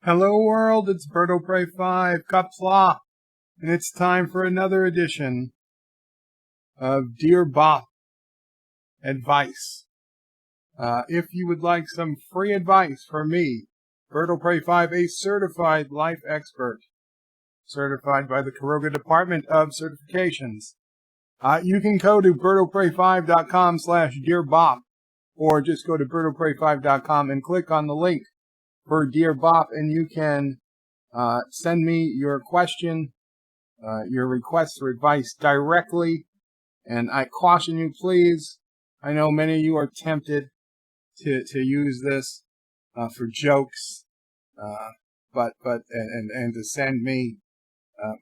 Hello world, it's Birdo Prey 5, Qapla, and it's time for another edition of Dear Bop Advice. If you would like some free advice from me, Birdo Prey 5, a certified life expert, certified by the Karoga Department of Certifications, you can go to birdoprey5.com/dearbop, or just go to birdoprey5.com and click on the link for Dear Bop, and you can send me your question, your request for advice directly. And I caution you, please, I know many of you are tempted to use this for jokes, but to send me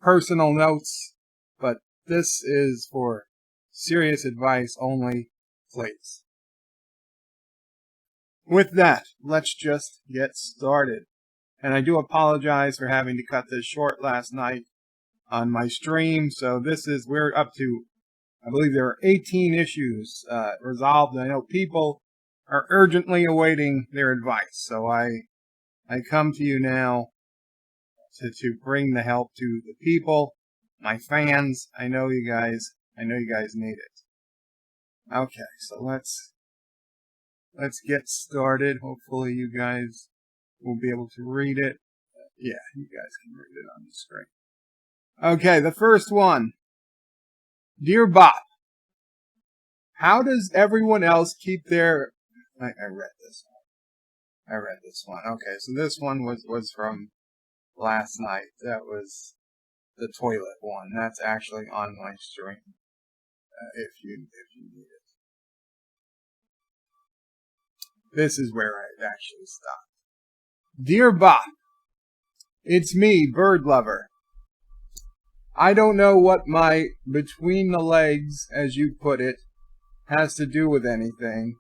personal notes, but this is for serious advice only, please. With that, let's just get started. And I do apologize for having to cut this short last night on my stream. So we're up to, I believe there are 18 issues resolved. I know people are urgently awaiting their advice. So I come to you now to bring the help to the people, my fans. I know you guys need it. Okay, so let's get started. Hopefully you guys will be able to read it. Yeah, you guys can read it on the screen. Okay, the first one. Dear Bop, how does everyone else keep their... I read this one. Okay, so this one was from last night. That was the toilet one. That's actually on my stream, if you need it. This is where I actually stopped. Dear Bop, it's me, Bird Lover. I don't know what my between the legs, as you put it, has to do with anything,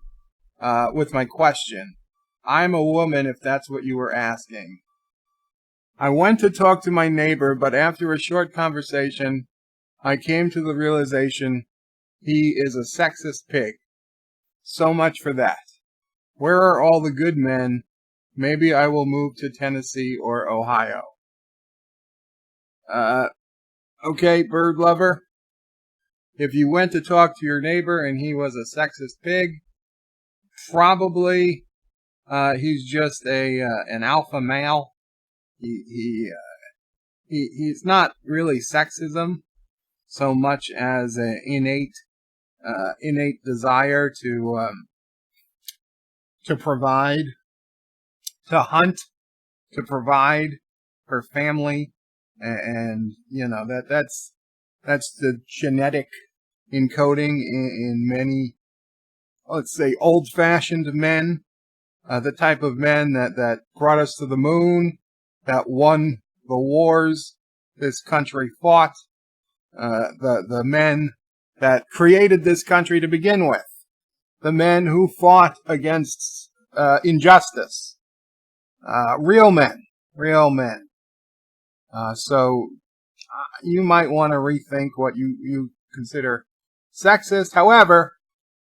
with my question. I'm a woman, if that's what you were asking. I went to talk to my neighbor, but after a short conversation, I came to the realization he is a sexist pig. So much for that. Where are all the good men? Maybe I will move to Tennessee or Ohio. Okay, Bird Lover. If you went to talk to your neighbor and he was a sexist pig, probably he's just an alpha male. He's not really sexism so much as an innate desire to provide, to hunt, to provide for family, and you know that's the genetic encoding in many, let's say, old-fashioned men, the type of men that brought us to the moon, that won the wars this country fought, the men that created this country to begin with. The men who fought against injustice. Real men. So you might want to rethink what you consider sexist. However,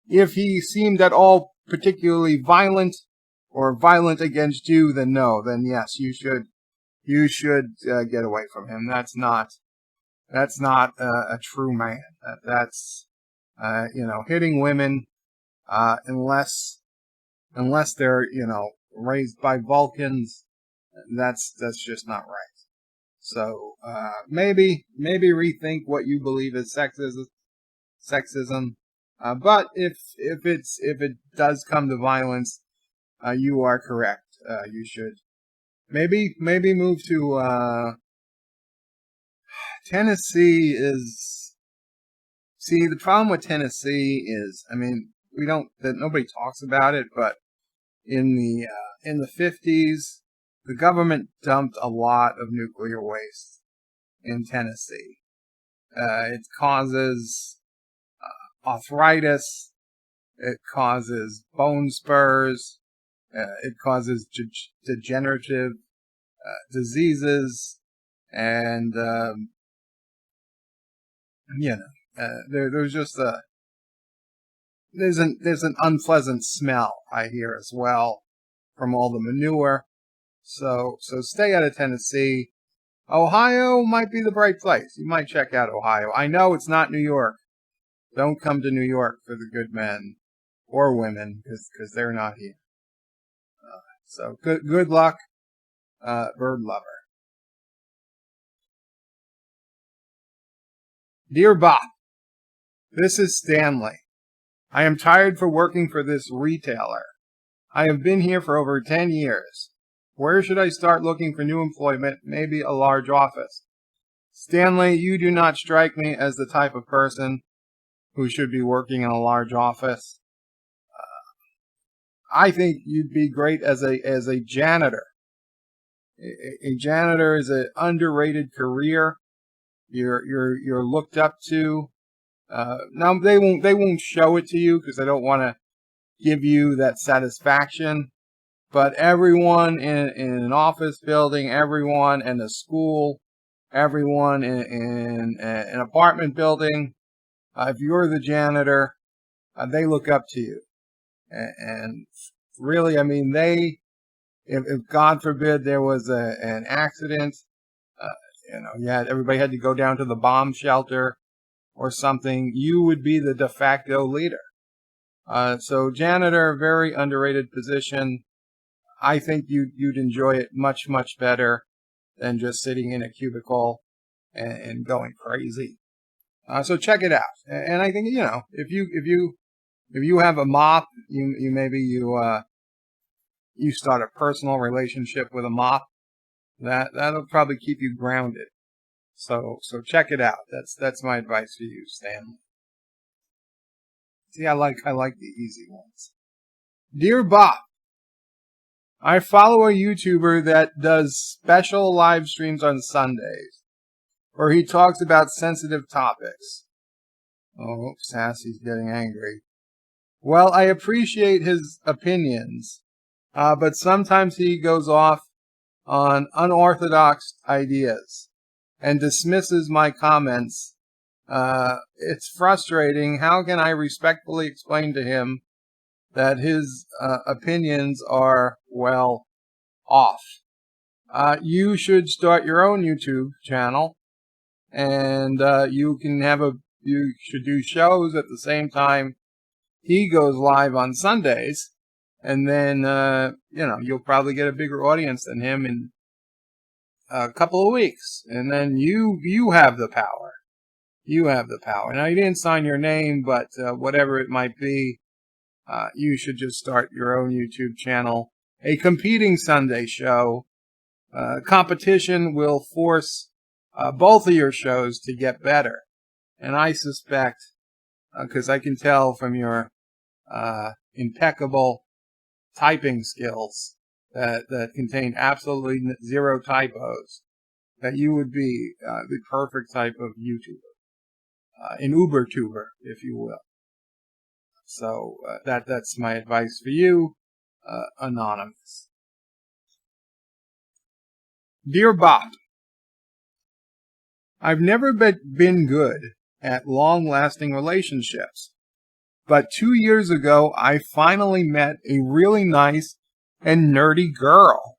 if he seemed at all particularly violent or violent against you, then no. Then yes, you should get away from him. That's not a true man. That's hitting women. Unless they're, raised by Vulcans, that's just not right. So, maybe rethink what you believe is sexism. But if it does come to violence, you are correct. You should maybe move to, Tennessee is, see, the problem with Tennessee is, nobody talks about it, but in the 50s, the government dumped a lot of nuclear waste in Tennessee. It causes arthritis. It causes bone spurs. It causes degenerative diseases, and there's just there's an unpleasant smell, I hear, as well, from all the manure. So stay out of Tennessee. Ohio might be the bright place. You might check out Ohio. I know it's not New York. Don't come to New York for the good men or women, because they're not here. So good luck, bird lover. Dear Bob, this is Stanley. I am tired for working for this retailer. I have been here for over 10 years. Where should I start looking for new employment? Maybe a large office. Stanley, you do not strike me as the type of person who should be working in a large office. I think you'd be great as a janitor. A janitor is an underrated career. You're looked up to. Now they won't show it to you because they don't want to give you that satisfaction. But everyone in an office building, everyone in a school, everyone in an apartment building, if you're the janitor, they look up to you. And really, I mean, if God forbid there was an accident, everybody had to go down to the bomb shelter or something, you would be the de facto leader. So janitor, very underrated position. I think you'd enjoy it much, much better than just sitting in a cubicle and going crazy. So check it out. And I think, if you have a mop, you start a personal relationship with a mop, that'll probably keep you grounded. So check it out. That's my advice for you, Stanley. See, I like the easy ones. Dear Bob, I follow a YouTuber that does special live streams on Sundays, where he talks about sensitive topics. Oh, Sassy's getting angry. Well, I appreciate his opinions, but sometimes he goes off on unorthodox ideas and dismisses my comments. It's frustrating. How can I respectfully explain to him that his opinions are, well, off? You should start your own YouTube channel, and you should do shows at the same time he goes live on Sundays, and then you'll probably get a bigger audience than him in a couple of weeks, and then you have the power. You have the power. Now, you didn't sign your name, but whatever it might be, you should just start your own YouTube channel. A competing Sunday show. Competition will force both of your shows to get better. And I suspect, because I can tell from your impeccable typing skills that contain absolutely zero typos, that you would be the perfect type of YouTuber. An Uber-tuber, if you will. So that's my advice for you, Anonymous. Dear Bob, I've never been good at long-lasting relationships, but 2 years ago I finally met a really nice and nerdy girl.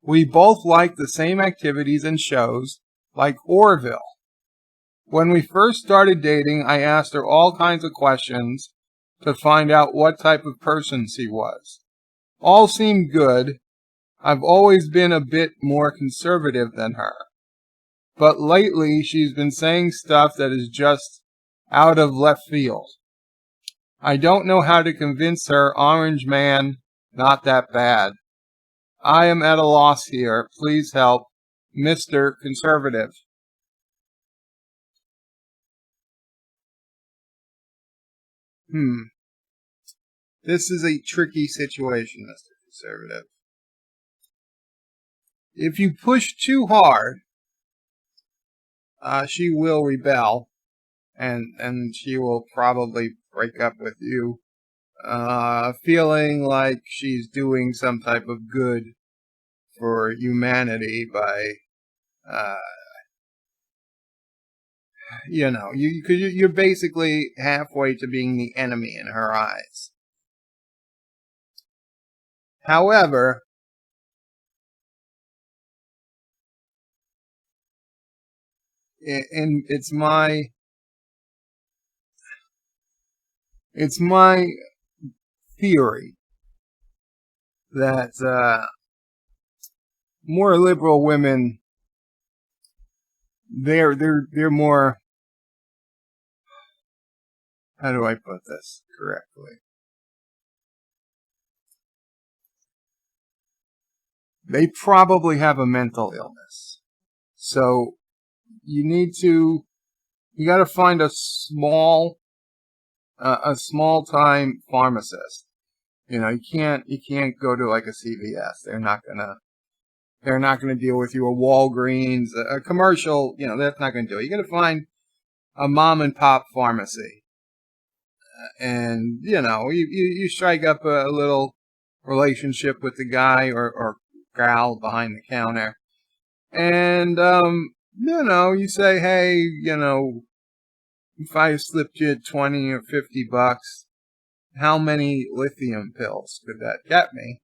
We both like the same activities and shows, like Orville. When we first started dating, I asked her all kinds of questions to find out what type of person she was. All seemed good. I've always been a bit more conservative than her. But lately, she's been saying stuff that is just out of left field. I don't know how to convince her Orange Man not that bad. I am at a loss here. Please help, Mr. Conservative. This is a tricky situation, Mr. Conservative. If you push too hard, she will rebel, and she will probably break up with you, feeling like she's doing some type of good for humanity by, you're basically halfway to being the enemy in her eyes. However, and it's my theory that more liberal women, they're more, how do I put this correctly? They probably have a mental illness. So you gotta find a small time pharmacist. You can't go to like a CVS. They're not gonna deal with you. A Walgreens, a commercial, that's not gonna do it. You gotta find a mom and pop pharmacy. And, you strike up a little relationship with the guy or gal behind the counter. And, you say, hey, if I slipped you 20 or $50, how many lithium pills could that get me?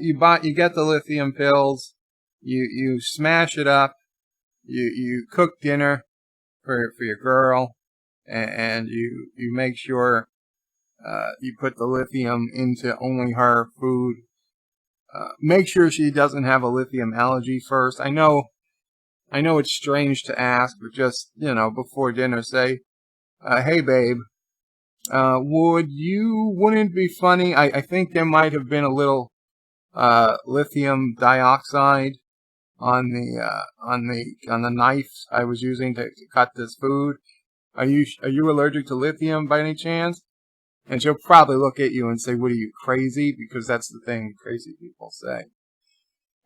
You get the lithium pills, you smash it up, you cook dinner for your girl, and you make sure you put the lithium into only her food. Make sure she doesn't have a lithium allergy first. I know it's strange to ask, but just, before dinner, say, hey babe, wouldn't it be funny? I think there might have been a little lithium dioxide on the knife I was using to cut this food. Are you allergic to lithium by any chance? And she'll probably look at you and say, what are you, crazy? Because that's the thing crazy people say.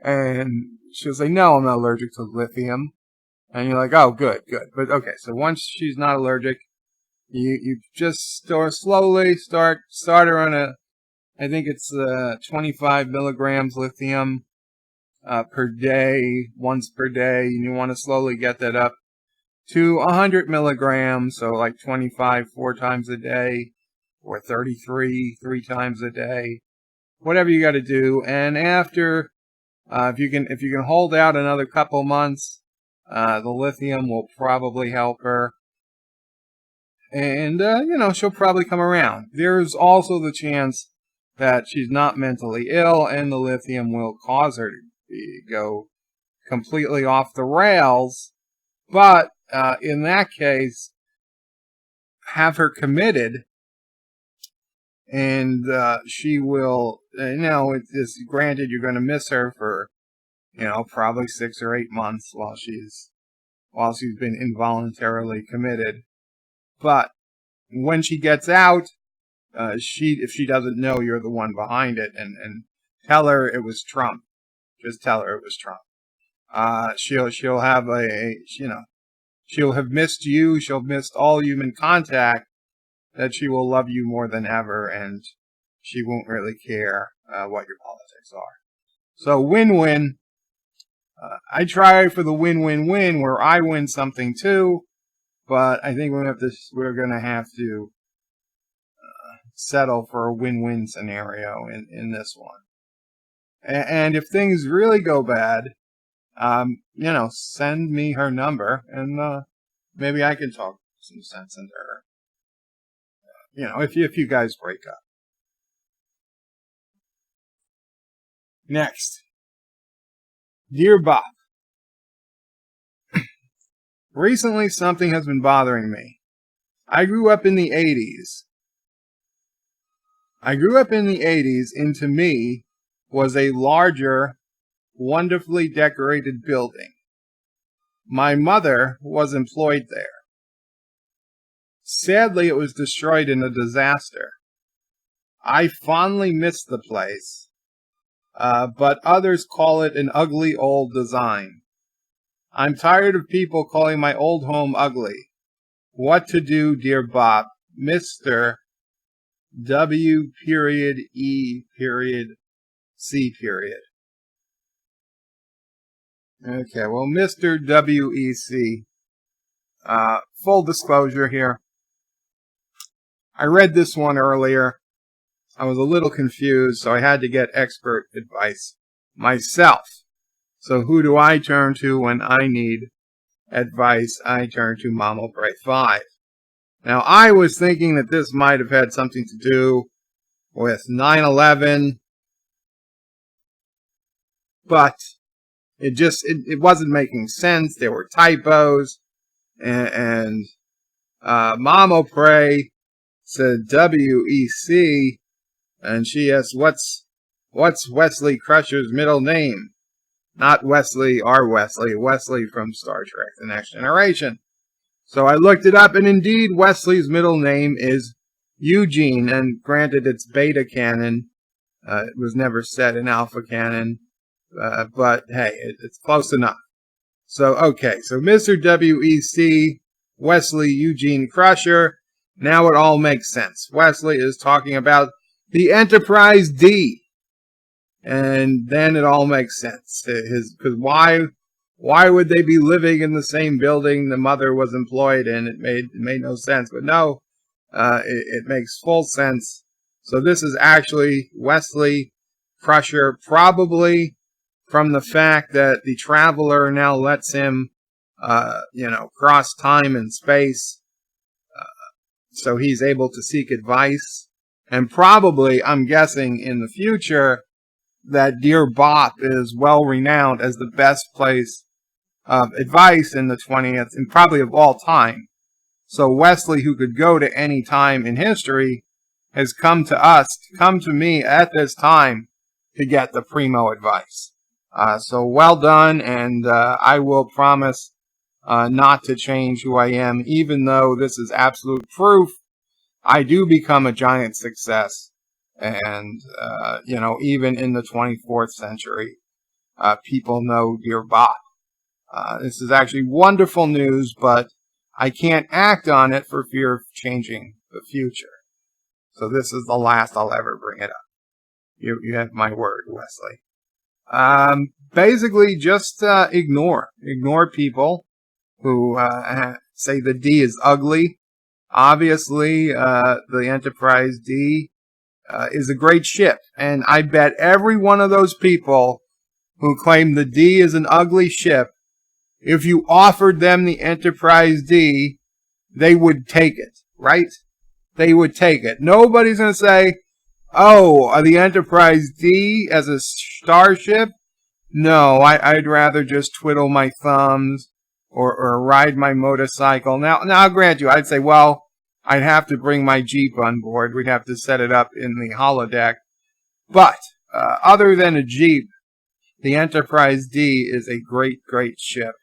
And she'll say, no, I'm not allergic to lithium. And you're like, oh, good. But okay, so once she's not allergic, you just slowly start her on I think it's 25 milligrams lithium per day, once per day. And you want to slowly get that up to 100 milligrams, so like 25 4 times a day, or 33 3 times a day, whatever you got to do. And after, if you can hold out another couple months, the lithium will probably help her, and she'll probably come around. There's also the chance that she's not mentally ill, and the lithium will cause her to go completely off the rails. But in that case, have her committed. And she will, it's granted you're going to miss her for, probably 6 or 8 months while she's been involuntarily committed. But when she gets out, if she doesn't know you're the one behind it, and tell her it was Trump. Just tell her it was Trump. She'll have she'll have missed you. She'll have missed all human contact. That she will love you more than ever, and she won't really care what your politics are. So win-win. I try for the win-win-win where I win something too, but I think we're gonna have to settle for a win-win scenario in this one. And if things really go bad, send me her number, and maybe I can talk some sense into her. If you guys break up. Next. Dear Bob, recently something has been bothering me. I grew up in the 80s. And to me was a larger, wonderfully decorated building. My mother was employed there. Sadly, it was destroyed in a disaster. I fondly miss the place, but others call it an ugly old design. I'm tired of people calling my old home ugly. What to do, dear Bob? Mr. W.E.C. Okay, well, Mr. W.E.C. Full disclosure here. I read this one earlier. I was a little confused, so I had to get expert advice myself. So who do I turn to when I need advice, I turn to Mansplaining 5. Now, I was thinking that this might have had something to do with 9/11, but it wasn't making sense. There were typos, and Mansplaining said WEC, and she asked, what's Wesley Crusher's middle name? Not Wesley, our Wesley, Wesley from Star Trek: The Next Generation. So I looked it up, and indeed, Wesley's middle name is Eugene, and granted, it's beta canon. It was never said in alpha canon, but hey, it's close enough. So, okay, so Mr. WEC, Wesley Eugene Crusher, now it all makes sense. Wesley is talking about the Enterprise D. And then it all makes sense. Because why would they be living in the same building the mother was employed in? It made no sense. But no, it makes full sense. So this is actually Wesley Crusher, probably from the fact that the Traveler now lets him, cross time and space. So he's able to seek advice. And probably, I'm guessing, in the future, that Dear Bop is well renowned as the best place of advice in the 20th and probably of all time. So Wesley, who could go to any time in history, has come to me at this time to get the primo advice. So well done, and I will promise not to change who I am, even though this is absolute proof I do become a giant success. And, even in the 24th century, people know Dear Bop. This is actually wonderful news, but I can't act on it for fear of changing the future. So this is the last I'll ever bring it up. You have my word, Wesley. Basically, just ignore people who say the D is ugly. Obviously, the Enterprise D is a great ship, and I bet every one of those people who claim the D is an ugly ship, if you offered them the Enterprise D, they would take it, right? They would take it. Nobody's going to say, oh, the Enterprise D as a starship? No, I'd rather just twiddle my thumbs or ride my motorcycle. Now I'll grant you, I'd say, well, I'd have to bring my Jeep on board. We'd have to set it up in the holodeck. But other than a Jeep, the Enterprise D is a great, great ship.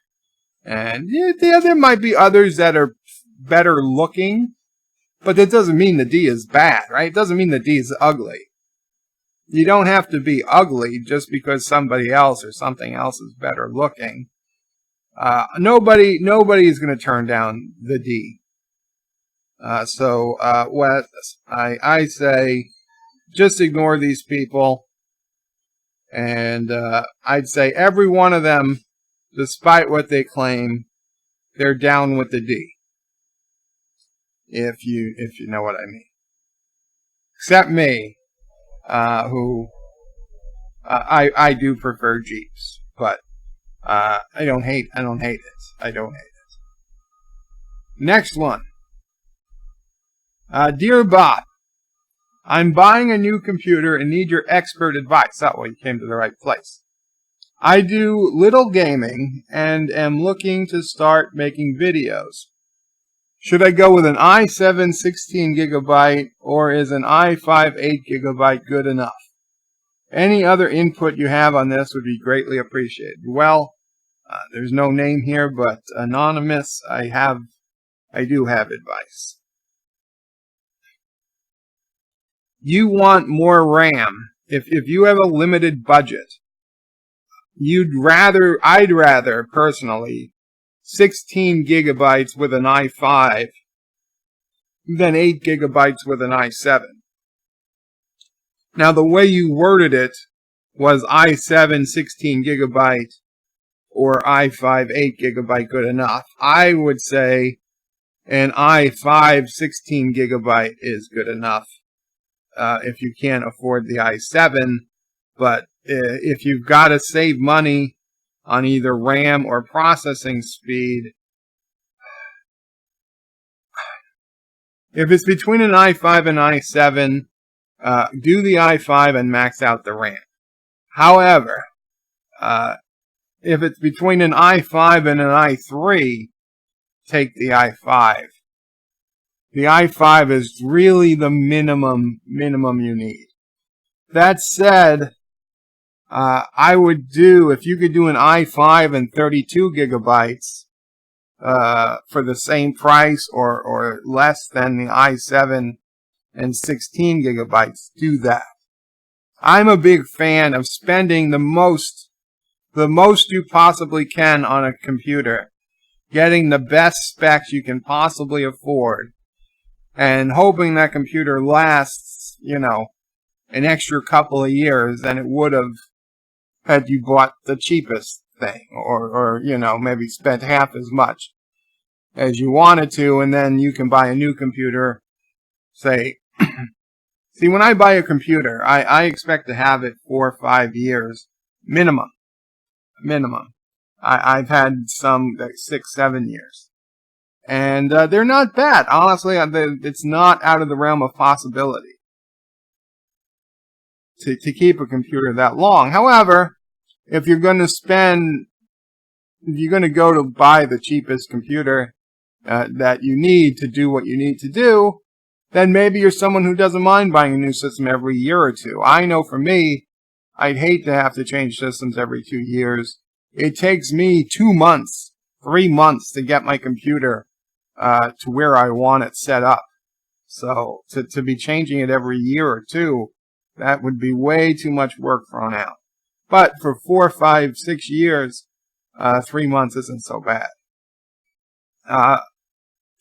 And yeah, there might be others that are better looking, but that doesn't mean the D is bad, right? It doesn't mean the D is ugly. You don't have to be ugly just because somebody else or something else is better looking. Nobody is going to turn down the D. So I say, just ignore these people. And I'd say every one of them, despite what they claim, they're down with the D. If you know what I mean. Except me, who I do prefer Jeeps, but I don't hate it. Next one. Dear Bob, I'm buying a new computer and need your expert advice. Oh, well, you came to the right place. I do little gaming and am looking to start making videos. Should I go with an i7 16GB or is an i5 8GB good enough? Any other input you have on this would be greatly appreciated. Well, there's no name here, but anonymous, I do have advice. You want more RAM. If you have a limited budget, I'd rather personally 16 gigabytes with an i5 than 8 gigabytes with an i7. Now, the way you worded it was i7 16 gigabyte or i5 8 gigabyte good enough. I would say an i5 16 gigabyte is good enough if you can't afford the i7. But if you've got to save money on either RAM or processing speed, If it's between an i5 and i7, do the i5 and max out the RAM. However, if it's between an i5 and an i3, take the i5. The i5 is really the minimum you need. That said, I would do, if you could do an i5 and 32 gigabytes, for the same price or less than the i7 and 16 gigabytes, do that. I'm a big fan of spending the most you possibly can on a computer, getting the best specs you can possibly afford, and hoping that computer lasts, an extra couple of years than it would have had you bought the cheapest thing, or maybe spent half as much as you wanted to, and then you can buy a new computer, say. See, when I buy a computer, I expect to have it 4 or 5 years minimum. I've had some 6, 7 years, and they're not bad. Honestly, it's not out of the realm of possibility to keep a computer that long. However, if you're going to go to buy the cheapest computer that you need to do what you need to do, then maybe you're someone who doesn't mind buying a new system every year or two. I know for me, I'd hate to have to change systems every 2 years. It takes me 2 months, 3 months to get my computer to where I want it set up. So to be changing it every year or two, that would be way too much work thrown out. But for 4, 5, 6 years, 3 months isn't so bad.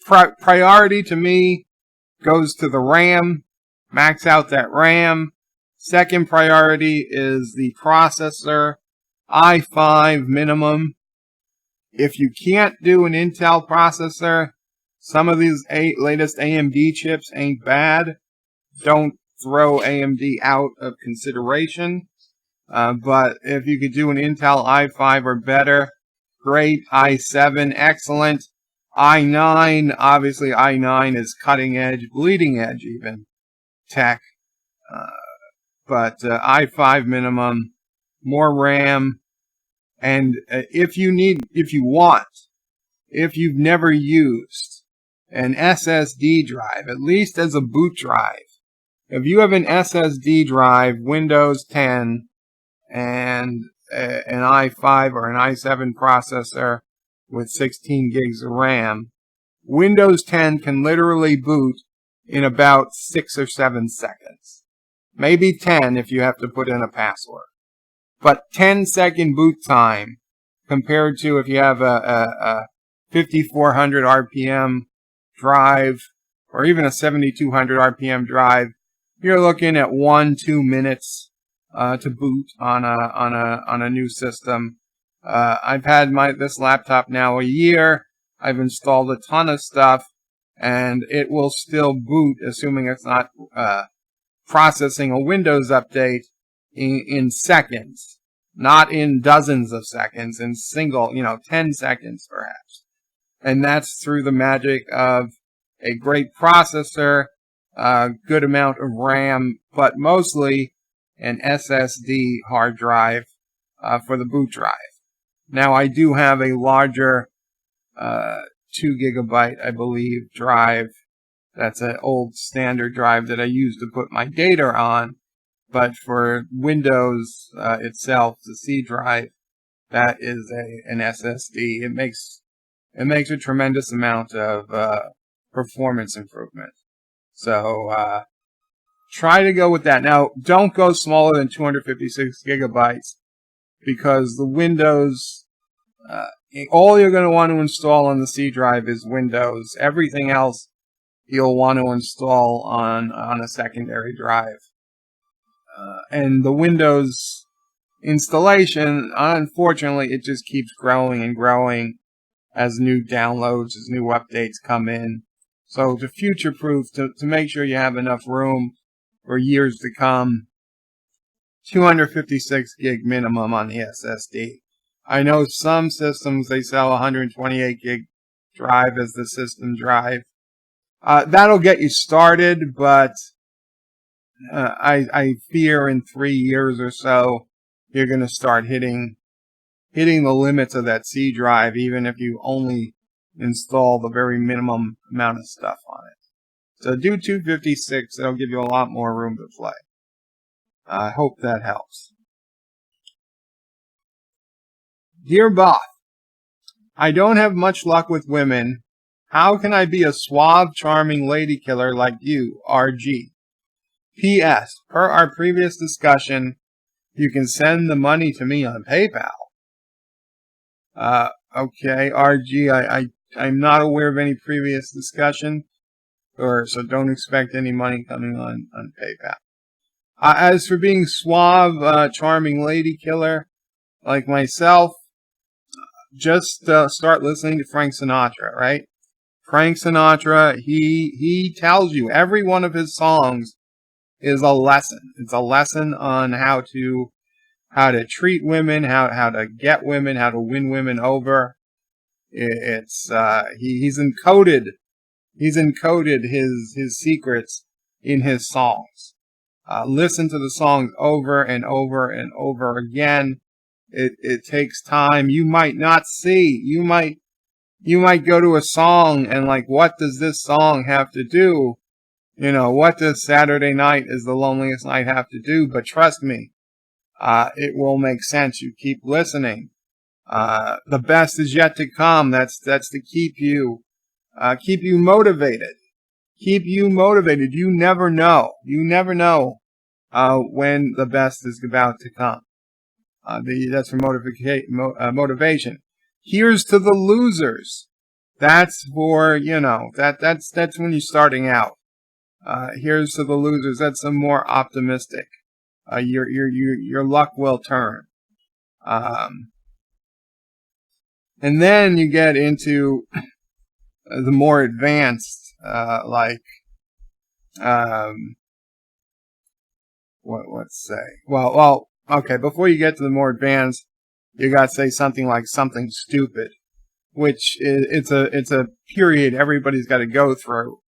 Priority to me goes to the RAM. Max out that RAM. Second priority is the processor. i5 minimum. If you can't do an Intel processor, some of these latest AMD chips ain't bad. Don't throw AMD out of consideration. But if you could do an Intel i5 or better, great. i7, excellent. i9, obviously i9 is cutting edge, bleeding edge even, tech. But i5 minimum, more RAM, and if you've never used an SSD drive, at least as a boot drive, if you have an SSD drive, Windows 10, and an i5 or an i7 processor with 16 gigs of RAM, Windows 10 can literally boot in about 6 or 7 seconds. Maybe 10 if you have to put in a password. But 10-second boot time compared to if you have a 5400 RPM drive or even a 7200 RPM drive, you're looking at 1-2 minutes to boot on a new system. I've had this laptop now a year. I've installed a ton of stuff, and it will still boot, assuming it's not processing a Windows update in seconds, not in dozens of seconds, in 10 seconds perhaps. And that's through the magic of a great processor, good amount of RAM, but mostly an SSD hard drive for the boot drive. Now, I do have a larger 2 gigabyte, I believe, drive. That's an old standard drive that I use to put my data on. But for Windows itself, the C drive, that is an SSD. It makes a tremendous amount of performance improvement. So try to go with that. Now, don't go smaller than 256 gigabytes because the Windows, all you're going to want to install on the C drive is Windows. Everything else you'll want to install on a secondary drive. And the Windows installation, unfortunately, it just keeps growing and growing as new downloads, as new updates come in. So to future-proof, to make sure you have enough room for years to come, 256 gig minimum on the SSD. I know some systems, they sell 128 gig drive as the system drive. That'll get you started, but I fear in 3 years or so you're going to start hitting the limits of that C drive, even if you only install the very minimum amount of stuff on it. So do 256. It'll give you a lot more room to play. I hope that helps. Dear Bob, I don't have much luck with women. How can I be a suave, charming lady killer like you, RG? P.S. Per our previous discussion, you can send the money to me on PayPal. Okay, RG, I'm not aware of any previous discussion, so don't expect any money coming on PayPal. As for being suave, charming lady killer like myself, just start listening to Frank Sinatra, right? Frank Sinatra, he tells you every one of his songs is a lesson. It's a lesson on how to treat women, how to get women, how to win women over. He's encoded his secrets in his songs. Listen to the songs over and over and over again. It takes time. You might not see. You might go to a song and like, what does this song have to do? What does Saturday Night Is the Loneliest Night have to do? But trust me, it will make sense. You keep listening. The best is yet to come. That's to keep you motivated. Keep you motivated. You never know. When the best is about to come. That's for motivation. Here's to the losers. That's for, that's when you're starting out. Here's to the losers. That's some more optimistic. Your luck will turn. And then you get into the more advanced, let's say, well, okay, before you get to the more advanced, you gotta say something like something stupid, which it's a period everybody's gotta go through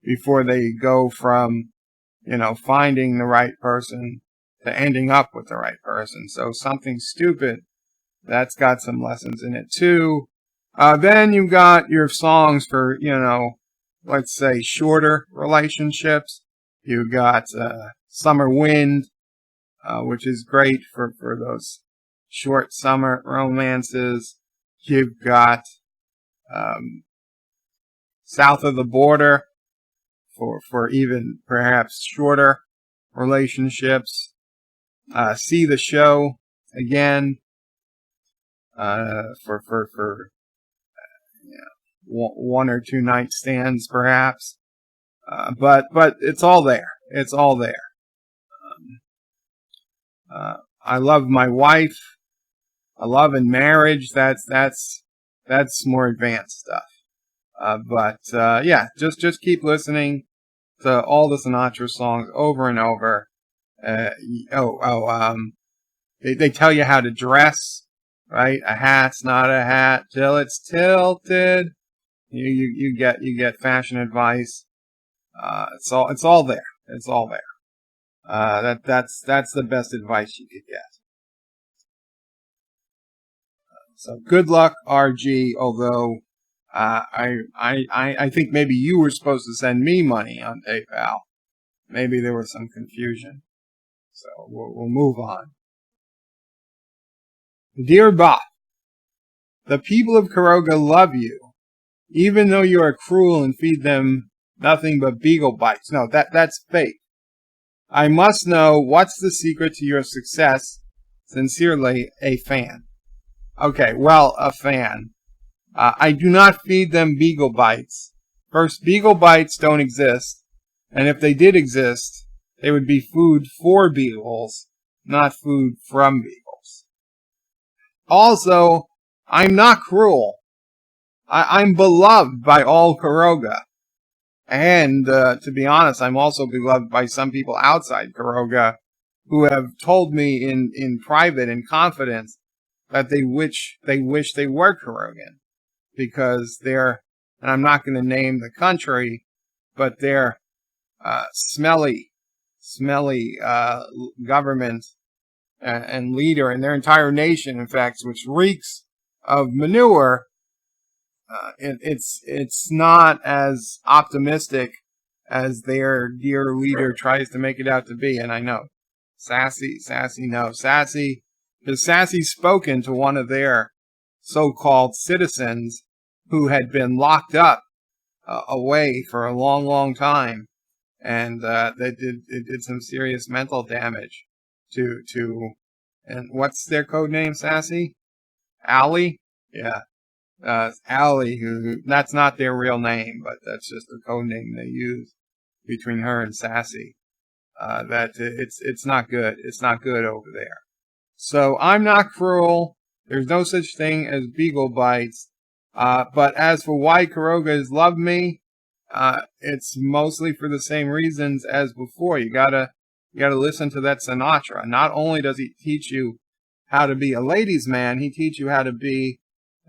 before they go from, finding the right person to ending up with the right person. So something stupid, that's got some lessons in it too. Then you've got your songs for, let's say shorter relationships. You've got, Summer Wind, which is great for those short summer romances. You've got, South of the Border for even perhaps shorter relationships. See the Show again, for one or two night stands perhaps. But it's all there. It's all there. I Love My Wife. I Love in Marriage. That's more advanced stuff. Just keep listening to all the Sinatra songs over and over. They tell you how to dress, right? A hat's not a hat till it's tilted. You get fashion advice. It's all there. It's all there. That's the best advice you could get. So good luck, RG. Although I think maybe you were supposed to send me money on PayPal. Maybe there was some confusion. So we'll move on. Dear Bob, the people of Quiroga love you, even though you are cruel and feed them nothing but beagle bites. No, that's fake. I must know what's the secret to your success. Sincerely, a fan. Okay, well, a fan. I do not feed them beagle bites. First, beagle bites don't exist, and if they did exist, they would be food for beagles, not food from beagles. Also, I'm not cruel. I'm beloved by all Quiroga. And, to be honest, I'm also beloved by some people outside Quiroga who have told me in private, in confidence, that they wish they were Quirogan. Because and I'm not going to name the country, but their smelly government and leader, and their entire nation, in fact, which reeks of manure, it's not as optimistic as their dear leader tries to make it out to be. And I know, Sassy, because Sassy's spoken to one of their so-called citizens who had been locked up away for a long time, and it did some serious mental damage to and what's their code name, Sassy? Allie? Yeah. Allie, who that's not their real name, but that's just the code name they use between her and Sassy. That it's not good. It's not good over there. So I'm not cruel. There's no such thing as beagle bites. But as for why Quirogas love me, it's mostly for the same reasons as before. You gotta listen to that Sinatra. Not only does he teach you how to be a ladies' man, he teaches you how to be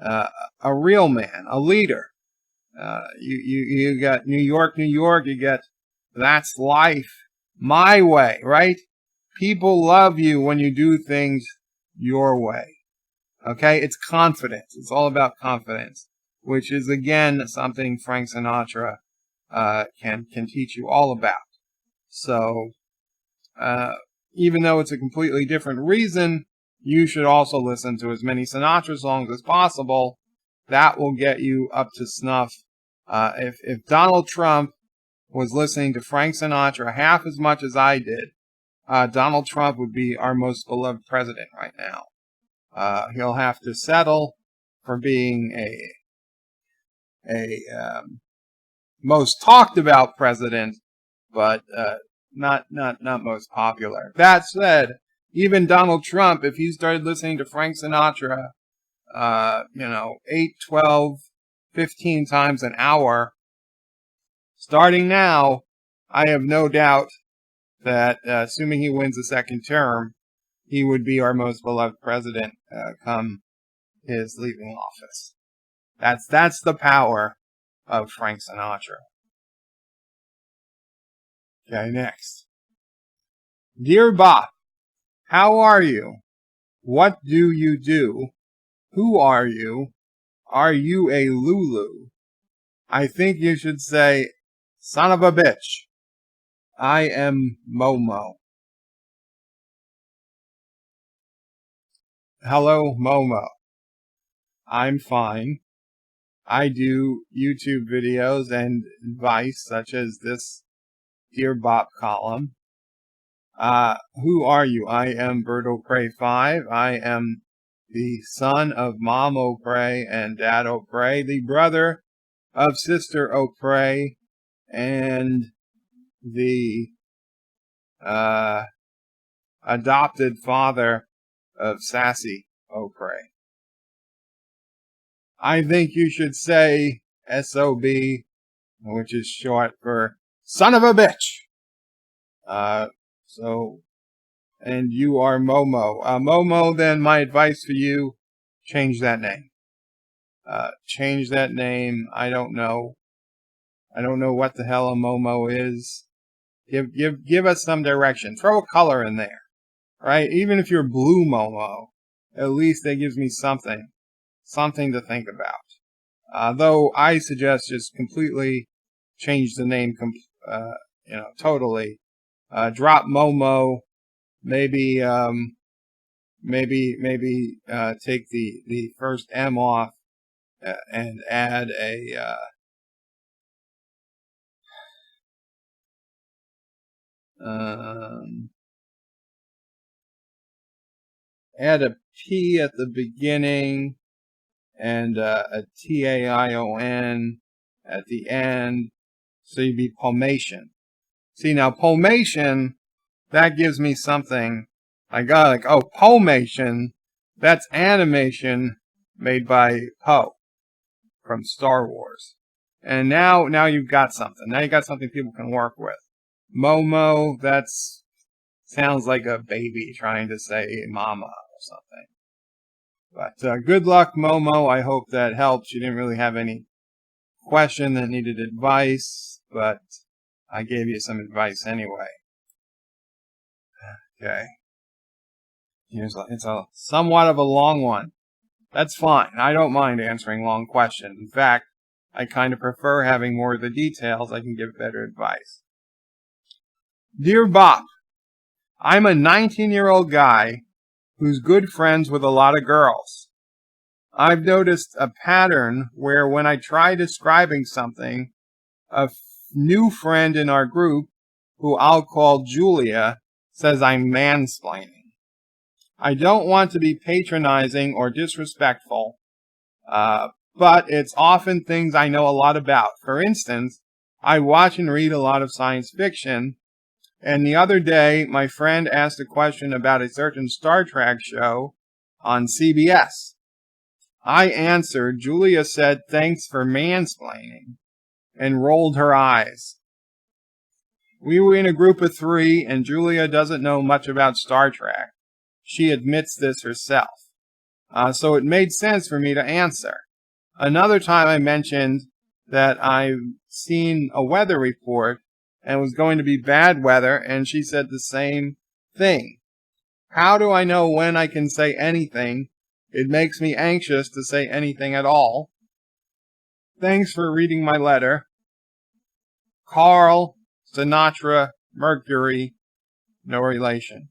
a real man, a leader. You got New York, you get That's Life, My Way, right? People love you when you do things your way. Okay? It's confidence. It's all about confidence, which is, again, something Frank Sinatra can teach you all about. So, even though it's a completely different reason, you should also listen to as many Sinatra songs as possible. That will get you up to snuff. If Donald Trump was listening to Frank Sinatra half as much as I did, Donald Trump would be our most beloved president right now. He'll have to settle for being a most talked about president, but not most popular. That said, even Donald Trump, if he started listening to Frank Sinatra, 8, 12, 15 times an hour, starting now, I have no doubt that, assuming he wins a second term, he would be our most beloved president come his leaving office. That's the power of Frank Sinatra. Okay, next. Dear Bob, how are you? What do you do? Who are you? Are you a Lulu? I think you should say, son of a bitch. I am Momo. Hello, Momo. I'm fine. I do YouTube videos and advice such as this Dear Bop column. Who are you? I am Bert O'Prey 5. I am the son of Mom O'Prey and Dad O'Prey, the brother of Sister O'Prey, and the adopted father of Sassy O'Prey. I think you should say SOB, which is short for son of a bitch. And you are Momo. Momo, then my advice for you, change that name. Change that name. I don't know what the hell a Momo is. Give us some direction. Throw a color in there. Right? Even if you're blue Momo, at least that gives me something to think about. Though I suggest just completely change the name, totally. Drop Momo. Maybe take the first M off and add add a P at the beginning and a TAION at the end, so you'd be Pomation. See, now Pomation, that gives me something. I got like, oh, Pomation, that's animation made by Poe from Star Wars. And now you've got something. Now you got something people can work with. Momo, that's sounds like a baby trying to say mama or something. But good luck, Momo. I hope that helps. You didn't really have any question that needed advice, but I gave you some advice anyway. Okay. It's a somewhat of a long one. That's fine. I don't mind answering long questions. In fact, I kind of prefer having more of the details. I can give better advice. Dear Bob, I'm a 19-year-old guy who's good friends with a lot of girls. I've noticed a pattern where when I try describing something, a new friend in our group, who I'll call Julia, says I'm mansplaining. I don't want to be patronizing or disrespectful, but it's often things I know a lot about. For instance, I watch and read a lot of science fiction, and the other day my friend asked a question about a certain Star Trek show on CBS. I answered, Julia said, "Thanks for mansplaining," and rolled her eyes. We were in a group of 3, and Julia doesn't know much about Star Trek. She admits this herself. So it made sense for me to answer. Another time I mentioned that I've seen a weather report and it was going to be bad weather, and she said the same thing. How do I know when I can say anything? It makes me anxious to say anything at all. Thanks for reading my letter. Carl, Sinatra, Mercury, no relation.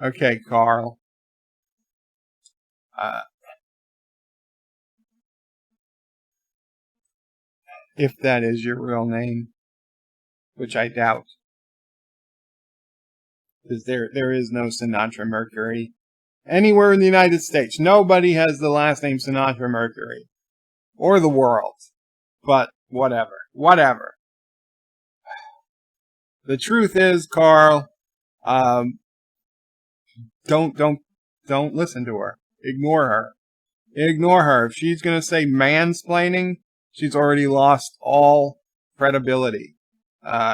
Okay, Carl. If that is your real name, which I doubt. Because there is no Sinatra Mercury anywhere in the United States. Nobody has the last name Sinatra Mercury. Or the world. But whatever. Whatever. The truth is, Carl, don't listen to her. Ignore her. Ignore her. If she's going to say mansplaining, she's already lost all credibility.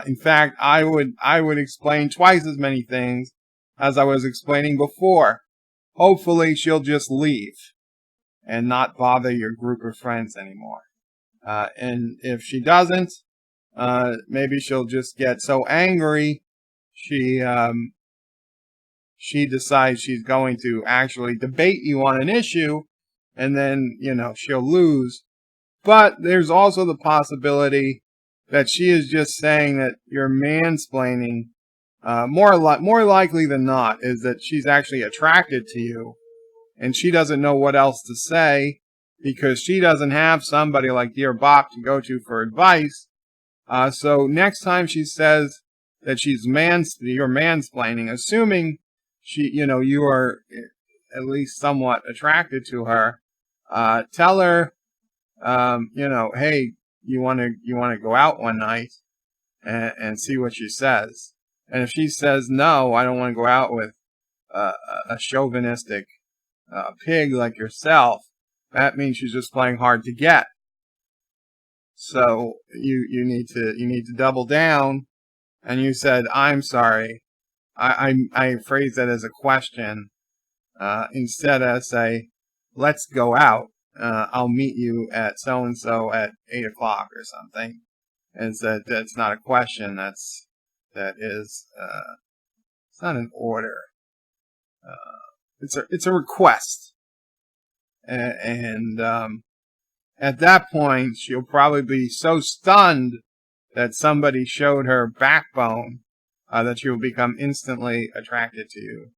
In fact, I would explain twice as many things as I was explaining before. Hopefully she'll just leave and not bother your group of friends anymore. And if she doesn't, maybe she'll just get so angry she decides she's going to actually debate you on an issue, and then, she'll lose. But there's also the possibility that she is just saying that you're mansplaining. More likely than not is that she's actually attracted to you, and she doesn't know what else to say because she doesn't have somebody like Dear Bop to go to for advice. So next time she says that you're mansplaining, assuming you are at least somewhat attracted to her, tell her, hey, you want to go out one night and see what she says. And if she says, no, I don't want to go out with a chauvinistic pig like yourself, that means she's just playing hard to get. So you need to double down. And you said, I'm sorry. I phrased that as a question. Instead I say, let's go out. I'll meet you at so-and-so at 8 o'clock or something. And said, that's not a question. It's not an order. It's a request. And at that point, she'll probably be so stunned that somebody showed her backbone that she will become instantly attracted to you.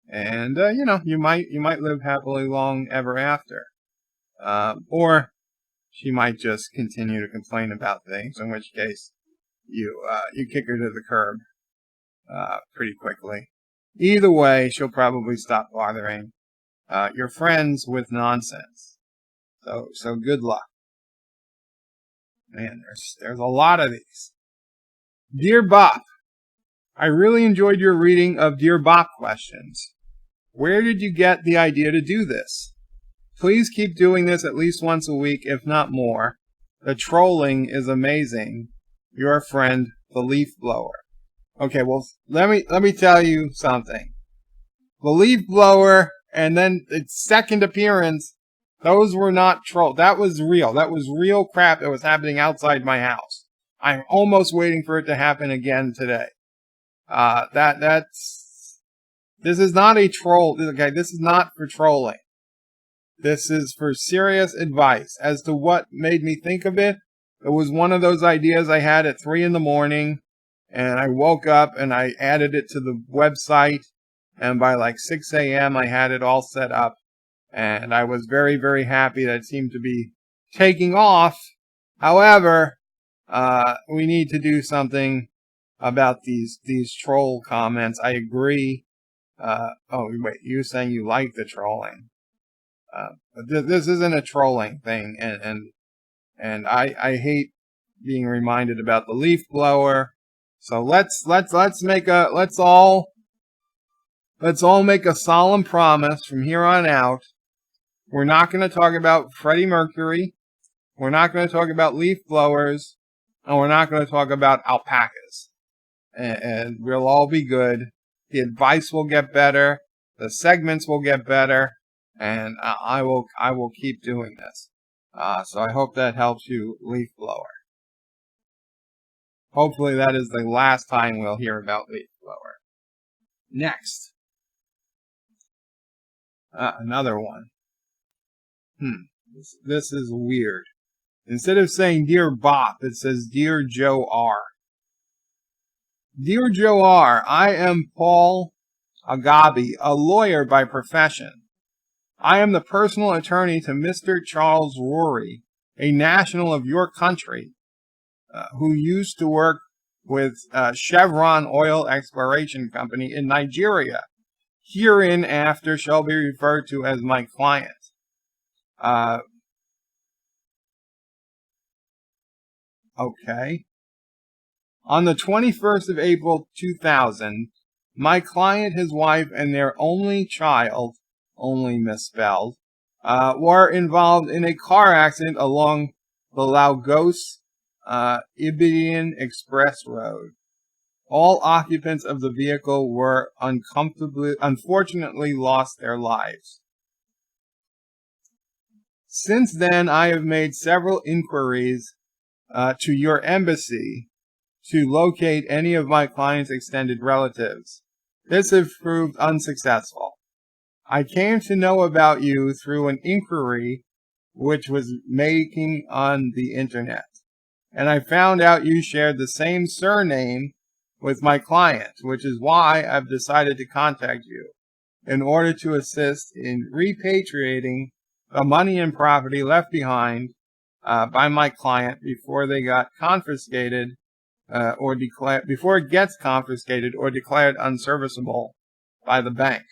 And, you might live happily long ever after. Or she might just continue to complain about things, in which case you kick her to the curb pretty quickly. Either way, she'll probably stop bothering your friends with nonsense. So good luck. Man, there's a lot of these. Dear Bop, I really enjoyed your reading of Dear Bop questions. Where did you get the idea to do this? Please keep doing this at least once a week, if not more. The trolling is amazing. Your friend, the leaf blower. Okay, well, let me tell you something. The leaf blower, and then its second appearance Those were not troll. That was real. That was real crap that was happening outside my house. I'm almost waiting for it to happen again today. This is not a troll. Okay, this is not for trolling. This is for serious advice. As to what made me think of it, it was one of those ideas I had at 3 a.m, and I woke up and I added it to the website, and by like 6 a.m. I had it all set up, and I was very, very happy that it seemed to be taking off. However, we need to do something about these troll comments. I agree. Oh, wait, you're saying you like the trolling. But this isn't a trolling thing, and I hate being reminded about the leaf blower. So let's all make a solemn promise from here on out. We're not going to talk about Freddie Mercury. We're not going to talk about leaf blowers, and we're not going to talk about alpacas. And we'll all be good. The advice will get better. The segments will get better, and I will keep doing this. So I hope that helps you, leaf blower. Hopefully that is the last time we'll hear about leaf blower. Next. Another one. This is weird. Instead of saying Dear Bop, it says Dear Joe R. Dear Joe R., I am Paul Agabi, a lawyer by profession. I am the personal attorney to Mr. Charles Rory, a national of your country, who used to work with Chevron Oil Exploration Company in Nigeria. Hereinafter shall be referred to as my client. Okay. On the 21st of April 2000, my client, his wife, and their only child, only misspelled, were involved in a car accident along the Lagos Ibadan Express Road. All occupants of the vehicle were unfortunately lost their lives. Since then, I have made several inquiries to your embassy to locate any of my client's extended relatives. This has proved unsuccessful. I came to know about you through an inquiry which was making on the internet, and I found out you shared the same surname with my client, which is why I've decided to contact you in order to assist in repatriating the money and property left behind by my client before they got confiscated before it gets confiscated or declared unserviceable by the bank.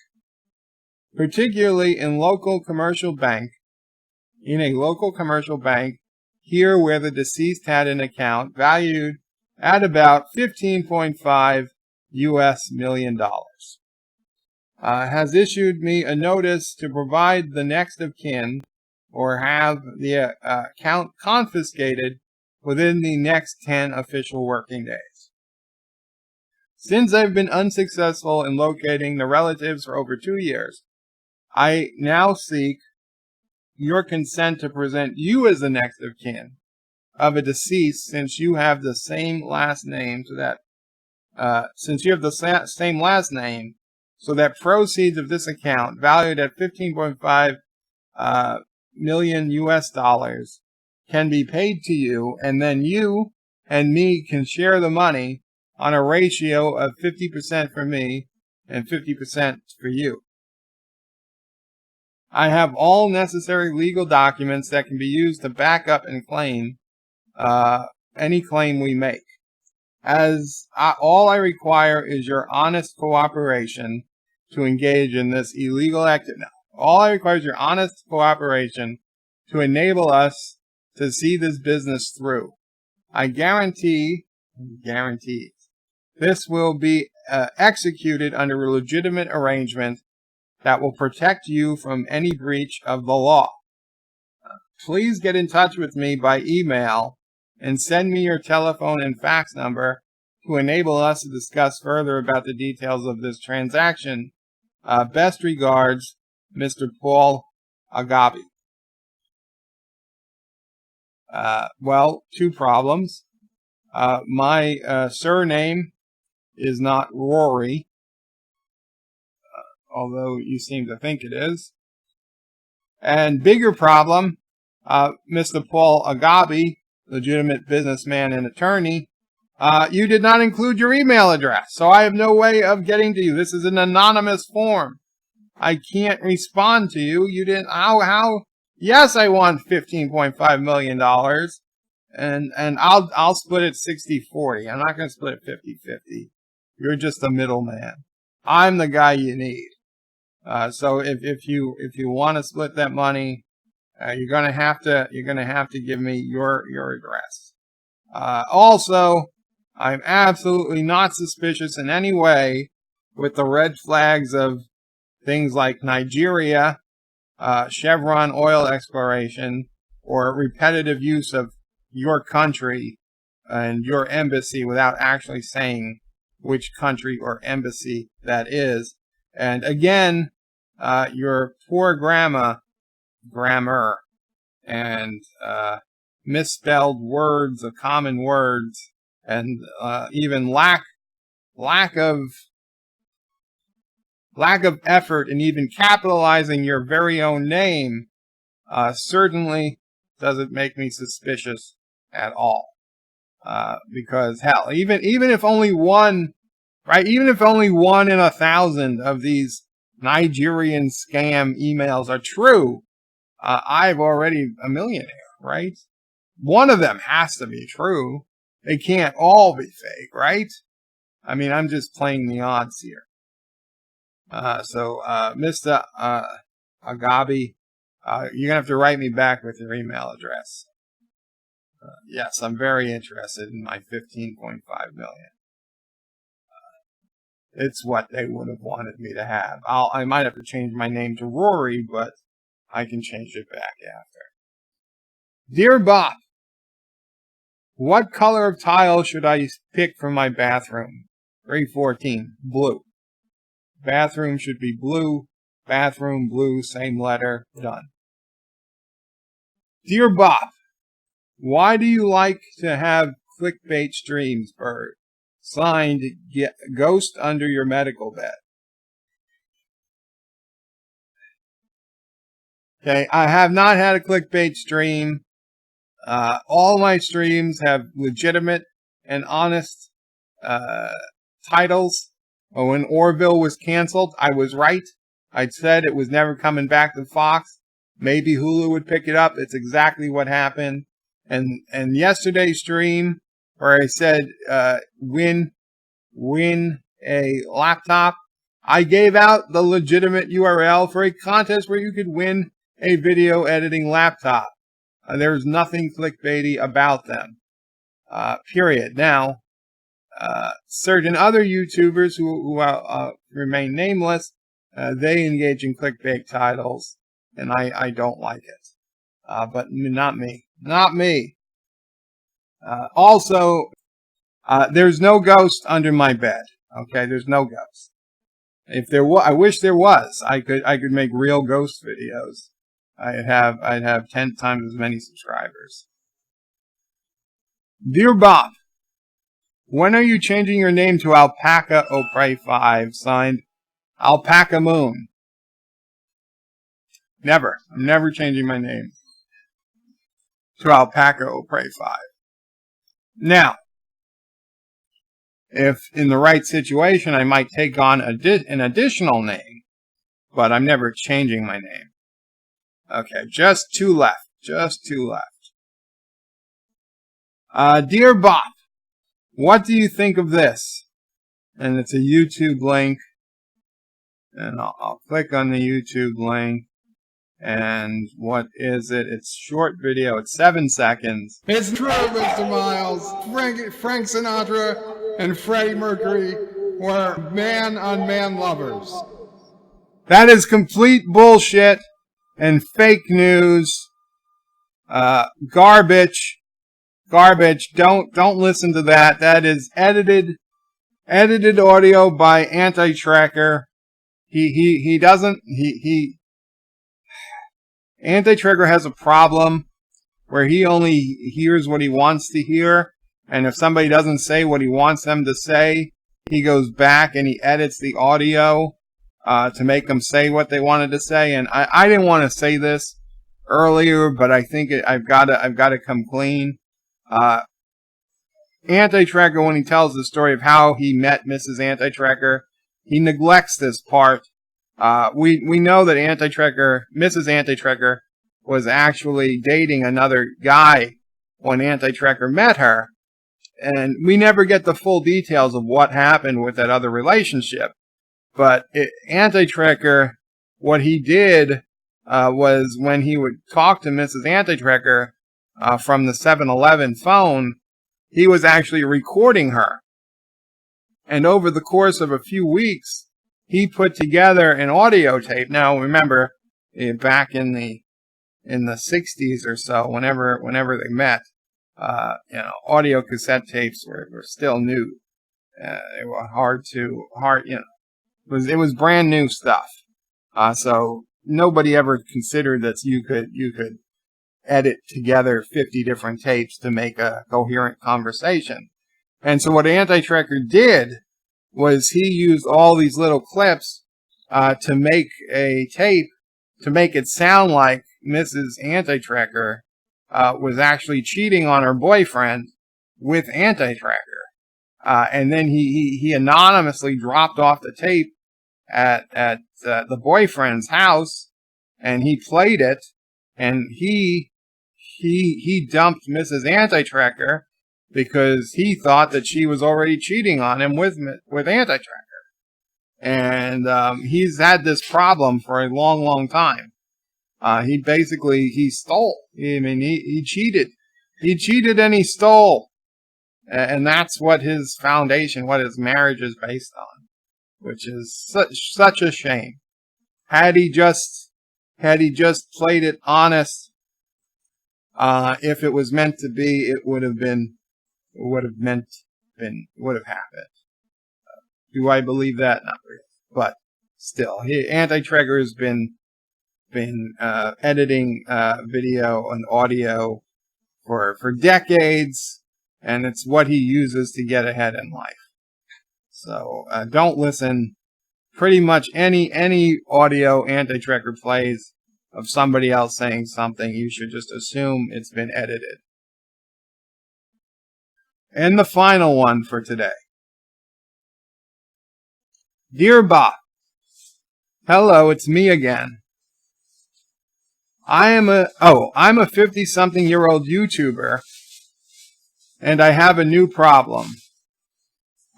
Particularly in a local commercial bank, here where the deceased had an account valued at about $15.5 million, has issued me a notice to provide the next of kin or have the account confiscated within the next 10 official working days. Since I've been unsuccessful in locating the relatives for over 2 years, I now seek your consent to present you as the next of kin of a deceased, since you have the same last name, so that so that proceeds of this account, valued at $15.5 million, can be paid to you, and then you and me can share the money on a ratio of 50% for me and 50% for you. I have all necessary legal documents that can be used to back up and claim any claim we make. All I require is your honest cooperation to engage in this illegal activity. All I require is your honest cooperation to enable us to see this business through. I guarantee this will be executed under a legitimate arrangement that will protect you from any breach of the law. Please get in touch with me by email and send me your telephone and fax number to enable us to discuss further about the details of this transaction. Best regards, Mr. Paul Agabi. Well, two problems. My surname is not Rory, although you seem to think it is. And bigger problem, Mr. Paul Agabi, legitimate businessman and attorney, you did not include your email address, so I have no way of getting to you. This is an anonymous form. I can't respond to you. You didn't. How? Yes, I want $15.5 million, and I'll split it 60-40. I'm not going to split it 50-50. You're just a middleman. I'm the guy you need. So if you want to split that money, you're gonna have to give me your address. Also, I'm absolutely not suspicious in any way with the red flags of things like Nigeria, Chevron oil exploration, or repetitive use of your country and your embassy without actually saying which country or embassy that is. And again, your poor grammar, and misspelled words of common words, and even lack of effort in even capitalizing your very own name certainly doesn't make me suspicious at all. Because hell, even if only one, right? Even if only 1 in 1,000 of these Nigerian scam emails are true, I've already a millionaire, right? One of them has to be true. They can't all be fake, right? I mean, I'm just playing the odds here. So, Mr. Agabi, you're gonna have to write me back with your email address. Yes, I'm very interested in my $15.5 million. It's what they would have wanted me to have. I might have to change my name to Rory, but I can change it back after. Dear Bob, what color of tile should I pick for my bathroom? 314, blue. Bathroom should be blue. Bathroom, blue, same letter, done. Dear Bob, why do you like to have clickbait streams, Bird? Signed, Ghost Under Your Medical Bed. Okay, I have not had a clickbait stream. All my streams have legitimate and honest titles. When Orville was canceled, I was right. I said it was never coming back to Fox. Maybe Hulu would pick it up. It's exactly what happened. And yesterday's stream, where I said win a laptop, I gave out the legitimate URL for a contest where you could win a video editing laptop. There's nothing clickbaity about them. Period. Now, certain other YouTubers who remain nameless, they engage in clickbait titles, and I don't like it. But not me. Not me. Also, there's no ghost under my bed. Okay, there's no ghost. If there was, I wish there was. I could make real ghost videos. I'd have 10 times as many subscribers. Dear Bob, when are you changing your name to Alpaca Opry 5? Signed, Alpaca Moon. Never. I'm never changing my name to Alpaca Opry 5. Now, if in the right situation, I might take on an additional name, but I'm never changing my name. Okay, just 2 left. Just 2 left. Dear Bob, what do you think of this? And it's a YouTube link. And I'll click on the YouTube link. And what is it? It's short video. It's 7 seconds. It's true, Mr. Miles. Frank Sinatra and Freddie Mercury were man-on-man lovers. That is complete bullshit and fake news. Garbage. Don't listen to that. That is edited audio by Anti-Tracker. Anti-Tracker has a problem where he only hears what he wants to hear, and if somebody doesn't say what he wants them to say, he goes back and he edits the audio to make them say what they wanted to say. And I didn't want to say this earlier, but I think I've got to come clean. Anti-Tracker, when he tells the story of how he met Mrs. Anti-Tracker, he neglects this part. We know that Mrs. Anti-Tracker was actually dating another guy when Anti-Tracker met her, and we never get the full details of what happened with that other relationship. But Anti-Tracker, what he did was when he would talk to Mrs. Anti-Tracker from the 7-Eleven phone, he was actually recording her. And over the course of a few weeks, he put together an audio tape. Now, remember, back in the 60s or so, whenever they met, audio cassette tapes were still new. They were it was brand new stuff. So nobody ever considered that you could edit together 50 different tapes to make a coherent conversation. And so what Anti-Tracker did was he used all these little clips to make a tape to make it sound like Mrs. Anti-Tracker was actually cheating on her boyfriend with Anti-Tracker. And then he anonymously dropped off the tape at the boyfriend's house, and he played it, and he dumped Mrs. Anti-Tracker because he thought that she was already cheating on him with Anti-Tracker. And he's had this problem for a long, long time. He stole. I mean, he cheated. He cheated and he stole. And that's what his foundation, what his marriage is based on, which is such a shame. Had he just played it honest, if it was meant to be, it would have happened. Do I believe that? Not really. But still, Anti-Tracker has been editing video and audio for decades, and it's what he uses to get ahead in life. So don't listen. Pretty much any audio Anti-Tracker plays of somebody else saying something, you should just assume it's been edited. And the final one for today. Dear Bob, hello, it's me again. I'm a 50-something-year-old YouTuber, and I have a new problem.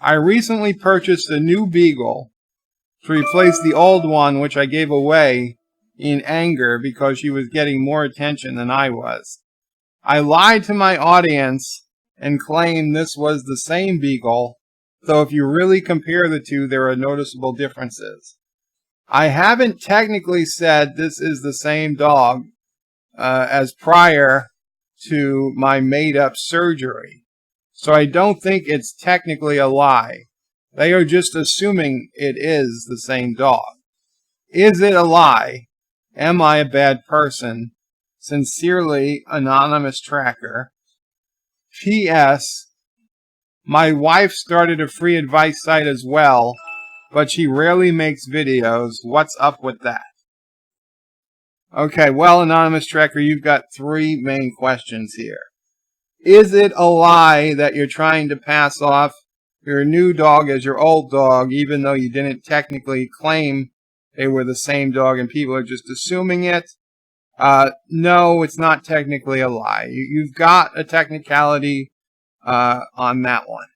I recently purchased a new Beagle to replace the old one, which I gave away in anger because she was getting more attention than I was. I lied to my audience and claimed this was the same Beagle, though if you really compare the two, there are noticeable differences. I haven't technically said this is the same dog as prior to my made-up surgery, so I don't think it's technically a lie. They are just assuming it is the same dog. Is it a lie? Am I a bad person? Sincerely, Anonymous Tracker. P.S. My wife started a free advice site as well, but she rarely makes videos. What's up with that? Okay, well, Anonymous Tracker, you've got three main questions here. Is it a lie that you're trying to pass off your new dog as your old dog, even though you didn't technically claim they were the same dog and people are just assuming it? No, it's not technically a lie. You've got a technicality on that one.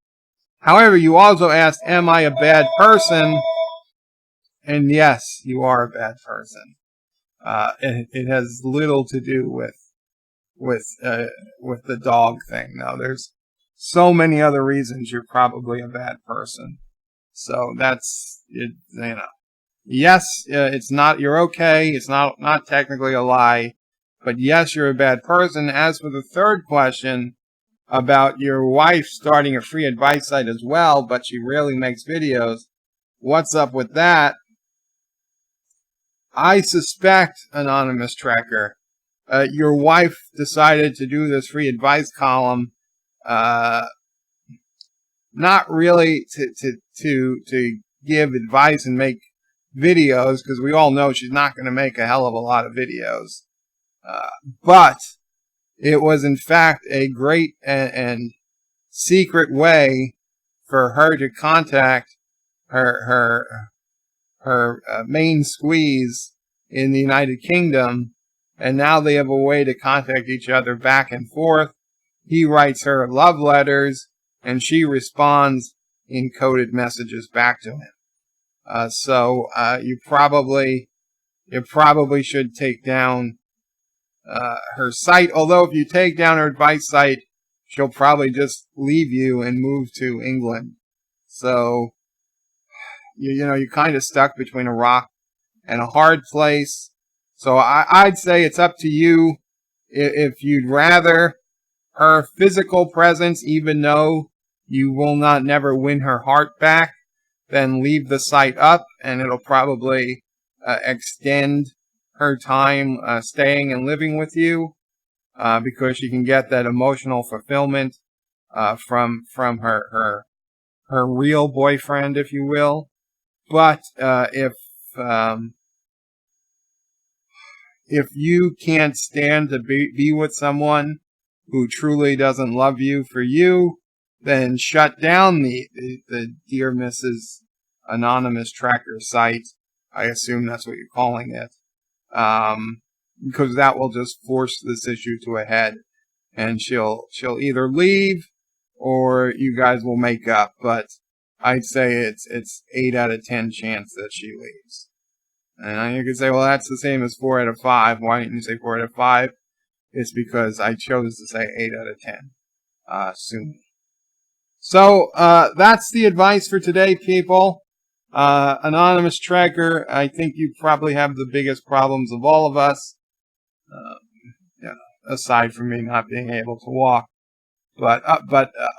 However, you also asked, am I a bad person? And yes, you are a bad person. It has little to do with the dog thing. No, there's so many other reasons you're probably a bad person. So that's it. Yes, it's not. You're okay. It's not technically a lie, but yes, you're a bad person. As for the third question about your wife starting a free advice site as well, but she rarely makes videos, what's up with that? I suspect, Anonymous Tracker, your wife decided to do this free advice column, not really to give advice and make videos, because we all know she's not going to make a hell of a lot of videos. But it was in fact a great and secret way for her to contact her main squeeze in the United Kingdom, and now they have a way to contact each other back and forth. He writes her love letters, and she responds in coded messages back to him. So you probably should take down her site. Although if you take down her advice site, she'll probably just leave you and move to England. So you're kind of stuck between a rock and a hard place. So I'd say it's up to you if you'd rather her physical presence, even though you will never win her heart back, then leave the site up, and it'll probably extend her time staying and living with you, because she can get that emotional fulfillment from her real boyfriend, if you will. But if you can't stand to be with someone who truly doesn't love you for you, then shut down the Dear Mrs. Anonymous Tracker site. I assume that's what you're calling it. Because that will just force this issue to a head, and she'll either leave or you guys will make up. But I'd say it's 8 out of 10 chance that she leaves. And you could say, well, that's the same as 4 out of 5. Why didn't you say 4 out of 5? It's because I chose to say 8 out of 10. Soon. So, that's the advice for today, people. Anonymous Tracker, I think you probably have the biggest problems of all of us. Aside from me not being able to walk. But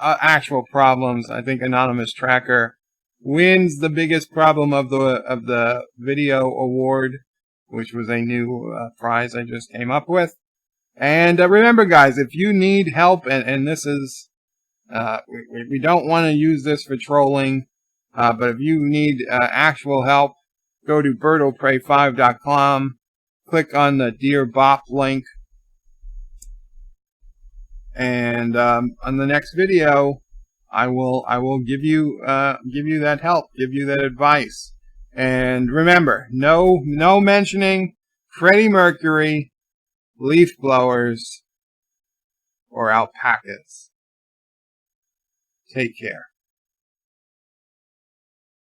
actual problems, I think Anonymous Tracker wins the biggest problem of the video award, which was a new prize I just came up with. And remember, guys, if you need help, and this is we don't want to use this for trolling, but if you need actual help, go to birdwillpray5.com, click on the Dear Bop link, and on the next video, I will give you that help, give you that advice. And remember, no mentioning Freddie Mercury, leaf blowers, or alpacas. Take care.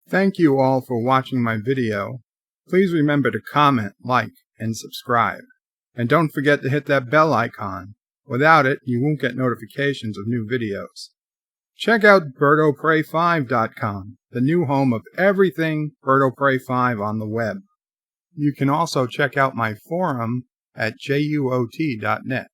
Thank you all for watching my video. Please remember to comment, like, and subscribe. And don't forget to hit that bell icon. Without it, you won't get notifications of new videos. Check out birdwillpray5.com, the new home of everything Bird Will Pray 5 on the web. You can also check out my forum at juot.net.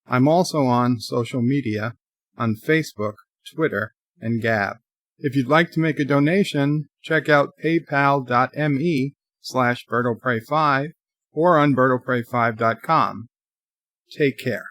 I'm also on social media, on Facebook, Twitter, and Gab. If you'd like to make a donation, check out paypal.me/birdwillpray5 or on birdwillpray5.com. Take care.